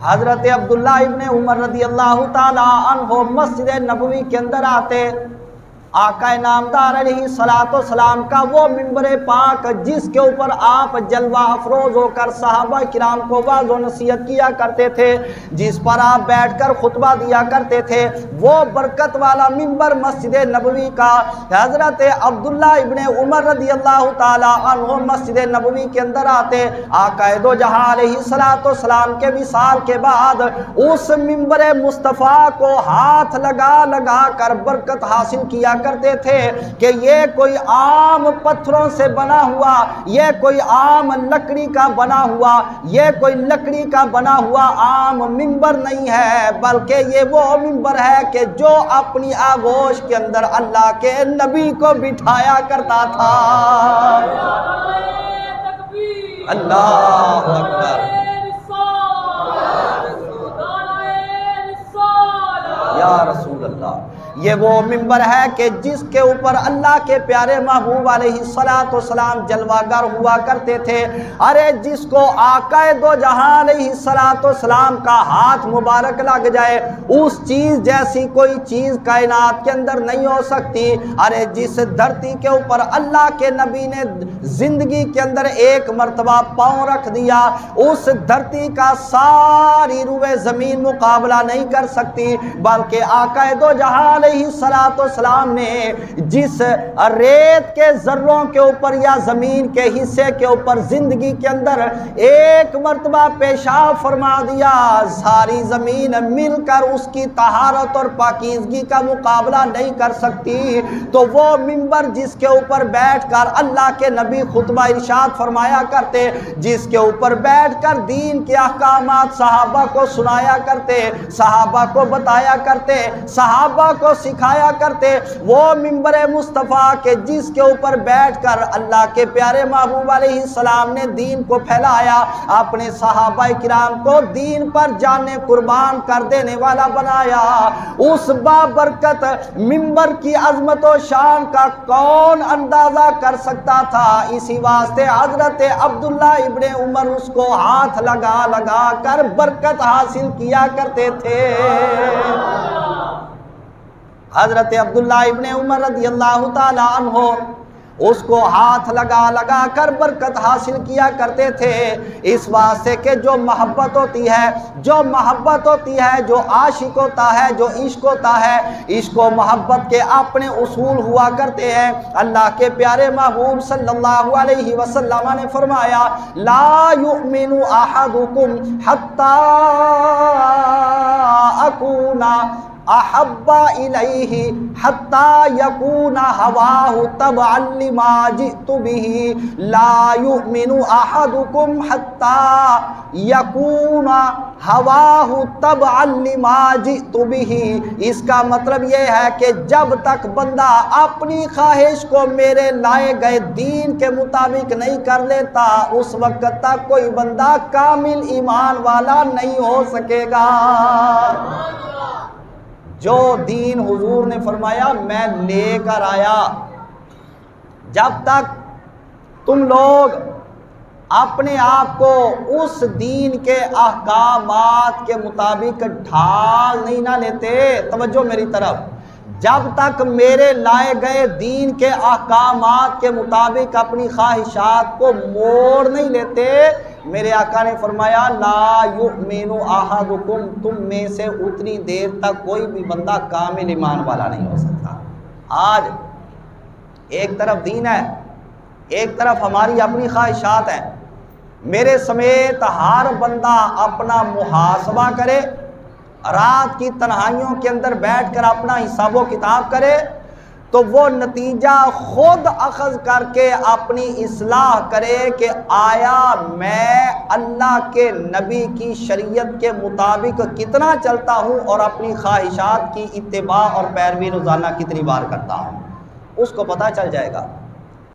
حضرت عبداللہ ابن عمر رضی اللہ تعالی عنہ مسجد نبوی کے اندر آتے، آقا نامدار علیہ الصلوۃ والسلام کا وہ منبر پاک جس کے اوپر آپ جلوہ افروز ہو کر صحابہ کرام کو واعظ و نصیحت کیا کرتے تھے، جس پر آپ بیٹھ کر خطبہ دیا کرتے تھے، وہ برکت والا منبر مسجد نبوی کا حضرت عبداللہ ابن عمر رضی اللہ تعالی عنہ مسجد نبوی کے اندر آتے، آقا دو جہاں علیہ الصلوۃ والسلام کے وصال کے بعد اس منبر مصطفیٰ کو ہاتھ لگا لگا کر برکت حاصل کیا کرتے تھے کہ یہ کوئی عام پتھروں سے بنا ہوا، یہ کوئی عام لکڑی کا بنا ہوا، یہ کوئی لکڑی کا بنا ہوا عام منبر نہیں ہے، بلکہ یہ وہ منبر ہے کہ جو اپنی آغوش کے اندر اللہ کے نبی کو بٹھایا کرتا تھا۔ اللہ اکبر، یا رسول اللہ، یہ وہ منبر ہے کہ جس کے اوپر اللہ کے پیارے محبوب علیہ الصلوۃ والسلام جلوہ گر ہوا کرتے تھے۔ ارے جس کو آقا دو جہاں علیہ الصلوۃ والسلام کا ہاتھ مبارک لگ جائے، اس چیز جیسی کوئی چیز کائنات کے اندر نہیں ہو سکتی۔ ارے جس دھرتی کے اوپر اللہ کے نبی نے زندگی کے اندر ایک مرتبہ پاؤں رکھ دیا، اس دھرتی کا ساری روئے زمین مقابلہ نہیں کر سکتی، بلکہ آقا دو جہاں علیہ الصلوۃ والسلام نے جس ریت کے ذروں کے اوپر یا زمین کے حصے کے اوپر زندگی کے اندر ایک مرتبہ پیشاب فرما دیا، ساری زمین مل کر اس کی طہارت اور پاکیزگی کا مقابلہ نہیں کر سکتی۔ تو وہ منبر جس کے اوپر بیٹھ کر اللہ کے نبی خطبہ ارشاد فرمایا کرتے، جس کے اوپر بیٹھ کر دین کے احکامات صحابہ کو سنایا کرتے، صحابہ کو بتایا کرتے، صحابہ کو سکھایا کرتے، وہ منبر مصطفیٰ کے جس کے اوپر بیٹھ کر اللہ کے پیارے محبوب علیہ السلام نے دین کو پھیلایا، اپنے صحابہ کرام کو دین پر جانیں قربان کر دینے والا بنایا۔ اس بابرکت منبر کی عظمت و شان کا کون اندازہ کر سکتا تھا؟ اسی واسطے حضرت عبداللہ ابن عمر اس کو ہاتھ لگا لگا کر برکت حاصل کیا کرتے تھے۔ حضرت عبداللہ ابن عمر رضی اللہ تعالی عنہ اس کو ہاتھ لگا لگا کر برکت حاصل کیا کرتے تھے، اس واسطے کہ جو محبت ہوتی ہے، جو محبت ہوتی ہے، جو عاشق ہوتا ہے، جو عشق ہوتا ہے، عشق و محبت کے اپنے اصول ہوا کرتے ہیں۔ اللہ کے پیارے محبوب صلی اللہ علیہ وسلم نے فرمایا، لا یؤمن احدکم حتی اکون احب الیہ حتی یکون ہواہ تبعا لما جئت بہ، لا یؤمن احدکم حتی یکون ہواہ تبعا لما جئت بہ۔ اس کا مطلب یہ ہے کہ جب تک بندہ اپنی خواہش کو میرے لائے گئے دین کے مطابق نہیں کر لیتا، اس وقت تک کوئی بندہ کامل ایمان والا نہیں ہو سکے گا۔ جو دین حضور نے فرمایا میں لے کر آیا، جب تک تم لوگ اپنے آپ کو اس دین کے احکامات کے مطابق ڈھال نہیں نہ لیتے، توجہ میری طرف، جب تک میرے لائے گئے دین کے احکامات کے مطابق اپنی خواہشات کو موڑ نہیں لیتے، میرے آقا نے فرمایا لا یؤمن احدکم، تم میں سے اتنی دیر تک کوئی بھی بندہ کامل ایمان والا نہیں ہو سکتا۔ آج ایک طرف دین ہے، ایک طرف ہماری اپنی خواہشات ہیں، میرے سمیت ہر بندہ اپنا محاسبہ کرے، رات کی تنہائیوں کے اندر بیٹھ کر اپنا حساب و کتاب کرے، تو وہ نتیجہ خود اخذ کر کے اپنی اصلاح کرے کہ آیا میں اللہ کے نبی کی شریعت کے مطابق کتنا چلتا ہوں اور اپنی خواہشات کی اتباع اور پیروی روزانہ کتنی بار کرتا ہوں، اس کو پتہ چل جائے گا۔